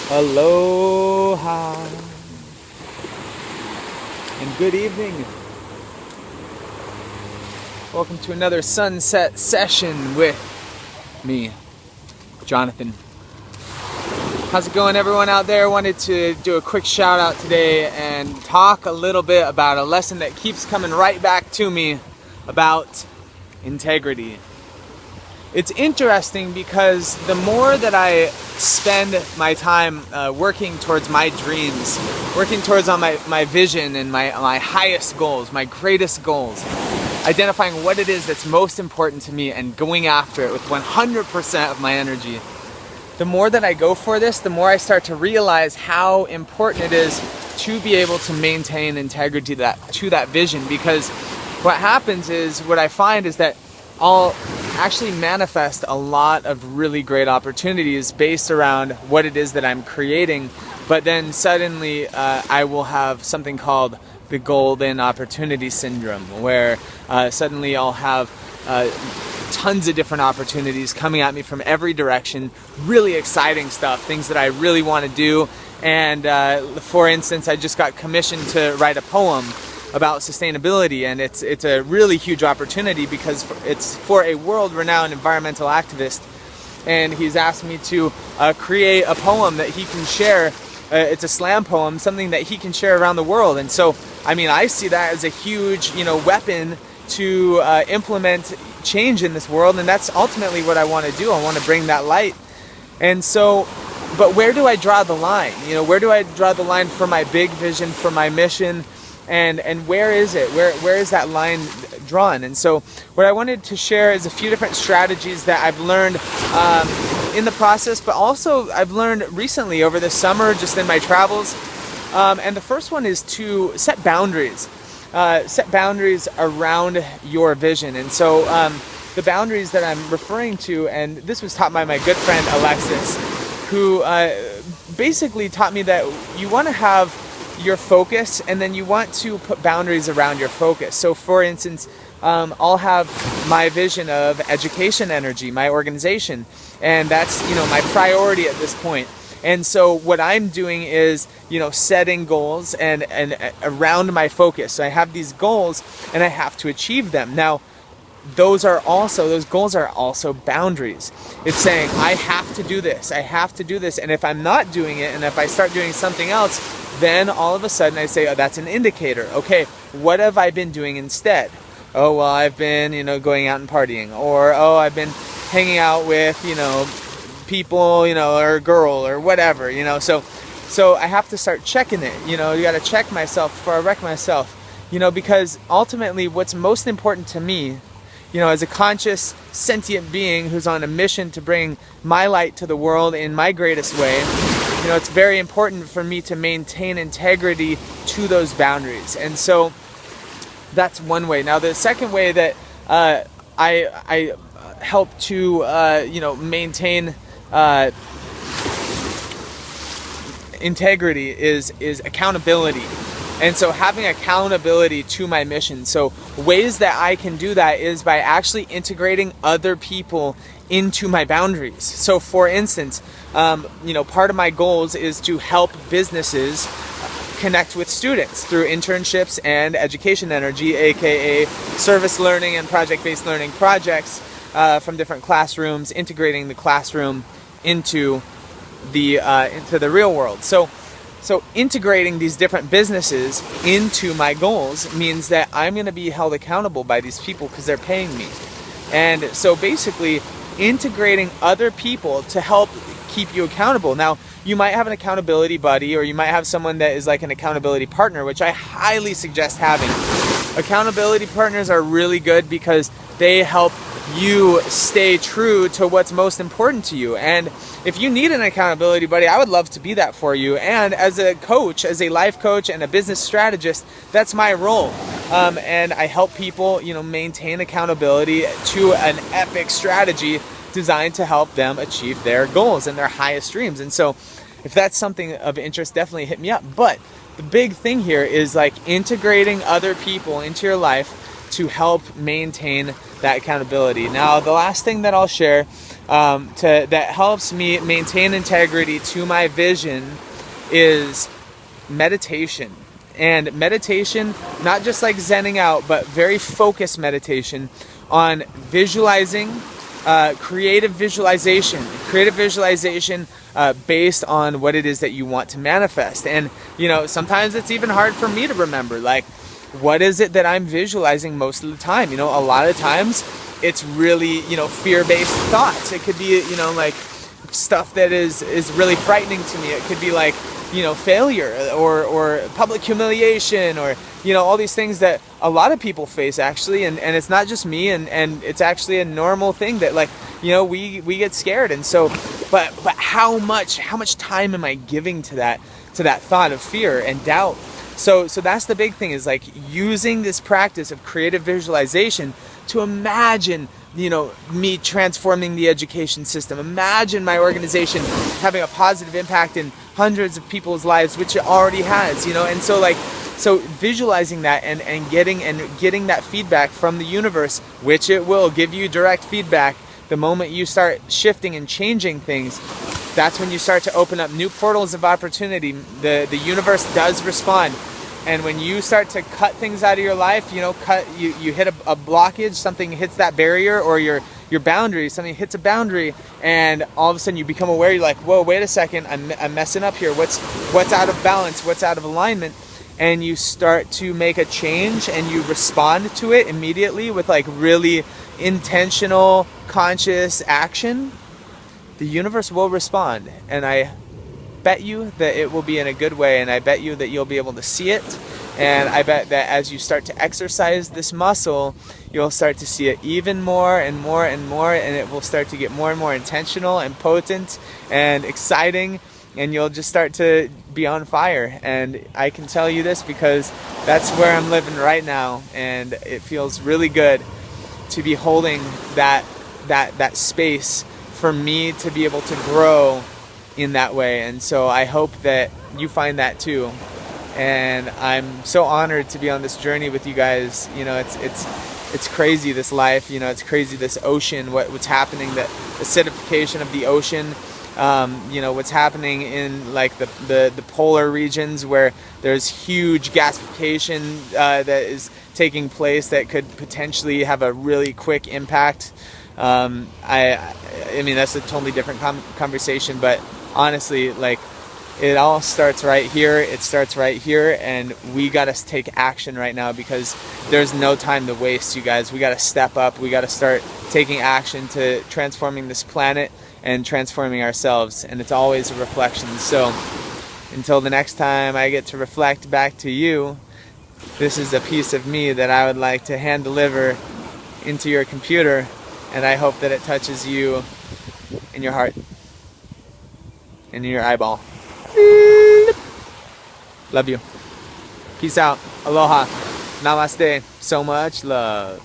Aloha and good evening. Welcome to another sunset session with me, Jonathan. How's it going, everyone out there? Wanted to do a quick shout out today and talk a little bit about a lesson that keeps coming right back to me about integrity. It's interesting because the more that I spend my time working towards my dreams, working towards my vision and my highest goals, my greatest goals, identifying what it is that's most important to me and going after it with 100% of my energy, the more that I go for this, the more I start to realize how important it is to be able to maintain integrity to that vision. Because what happens is, what I find is that I'll actually manifest a lot of really great opportunities based around what it is that I'm creating, but then suddenly I will have something called the golden opportunity syndrome, where suddenly I'll have tons of different opportunities coming at me from every direction, really exciting stuff, things that I really want to do. And for instance, I just got commissioned to write a poem about sustainability, and it's a really huge opportunity because it's for a world-renowned environmental activist, and he's asked me to create a poem that he can share. It's a slam poem, something that he can share around the world. And so, I mean, I see that as a huge, weapon to implement change in this world, and that's ultimately what I want to do. I want to bring that light. And so, but where do I draw the line? Where do I draw the line for my big vision, for my mission? And where is it? Where is that line drawn? And so what I wanted to share is a few different strategies that I've learned in the process, but also I've learned recently over the summer, just in my travels. And the first one is to set boundaries. Set boundaries around your vision. And so the boundaries that I'm referring to, and this was taught by my good friend Alexis, who basically taught me that you want to have your focus, and then you want to put boundaries around your focus. So for instance, I'll have my vision of education energy, my organization, and that's my priority at this point. And so what I'm doing is setting goals and around my focus. So I have these goals and I have to achieve them. Now those goals are also boundaries. It's saying I have to do this, and if I'm not doing it, and if I start doing something else, then all of a sudden I say, oh, that's an indicator. Okay, what have I been doing instead? Oh, well, I've been, going out and partying. Or, oh, I've been hanging out with, people, or a girl or whatever, So I have to start checking it. You got to check myself before I wreck myself. Because ultimately what's most important to me, as a conscious, sentient being who's on a mission to bring my light to the world in my greatest way, it's very important for me to maintain integrity to those boundaries. And so that's one way. Now, the second way that I help to, maintain integrity is accountability. And so having accountability to my mission. So ways that I can do that is by actually integrating other people into my boundaries. So for instance, part of my goals is to help businesses connect with students through internships and education energy, aka service learning and project-based learning projects from different classrooms, integrating the classroom into the real world. So integrating these different businesses into my goals means that I'm going to be held accountable by these people because they're paying me. And so basically integrating other people to help keep you accountable. Now, you might have an accountability buddy, or you might have someone that is like an accountability partner, which I highly suggest having. Accountability partners are really good because they help you stay true to what's most important to you. And if you need an accountability buddy, I would love to be that for you. And as a coach, as a life coach and a business strategist, that's my role. And I help people, maintain accountability to an epic strategy designed to help them achieve their goals and their highest dreams. And so if that's something of interest, definitely hit me up. But the big thing here is like integrating other people into your life to help maintain that accountability. Now, the last thing that I'll share that helps me maintain integrity to my vision is meditation. And meditation, not just like zenning out, but very focused meditation on visualizing, creative visualization based on what it is that you want to manifest. And sometimes it's even hard for me to remember, like, what is it that I'm visualizing most of the time? A lot of times it's really fear-based thoughts. It could be like stuff that is really frightening to me. It could be like failure or public humiliation, or all these things that a lot of people face, actually, and it's not just me, and it's actually a normal thing that, like, we get scared. And so but how much time am I giving to that thought of fear and doubt? So that's the big thing, is like using this practice of creative visualization to imagine me transforming the education system. Imagine my organization having a positive impact in hundreds of people's lives, which it already has, and so visualizing that and getting that feedback from the universe, which it will give you direct feedback. The moment you start shifting and changing things, that's when you start to open up new portals of opportunity. The universe does respond. And when you start to cut things out of your life, you hit a blockage, something hits that barrier, or your boundary, something hits a boundary, and all of a sudden you become aware. You're like, whoa, wait a second, I'm messing up here. What's out of balance? What's out of alignment? And you start to make a change, and you respond to it immediately with like really intentional, conscious action. The universe will respond, and I bet you that it will be in a good way, and I bet you that you'll be able to see it. And I bet that as you start to exercise this muscle, you'll start to see it even more and more and more, and it will start to get more and more intentional and potent and exciting, and you'll just start to be on fire. And I can tell you this because that's where I'm living right now, and it feels really good to be holding that space for me to be able to grow in that way. And so I hope that you find that too. And I'm so honored to be on this journey with you guys. It's crazy, this life. It's crazy, this ocean. What's happening? The acidification of the ocean. What's happening in like the polar regions, where there's huge gasification that is taking place that could potentially have a really quick impact. I mean, that's a totally different conversation, but honestly, like, it all starts right here. It starts right here, and we got to take action right now, because there's no time to waste, you guys. We got to step up. We got to start taking action to transforming this planet and transforming ourselves, and it's always a reflection. So until the next time I get to reflect back to you, this is a piece of me that I would like to hand deliver into your computer, and I hope that it touches you in your heart and in your eyeball. Love you. Peace out. Aloha. Namaste. So much love.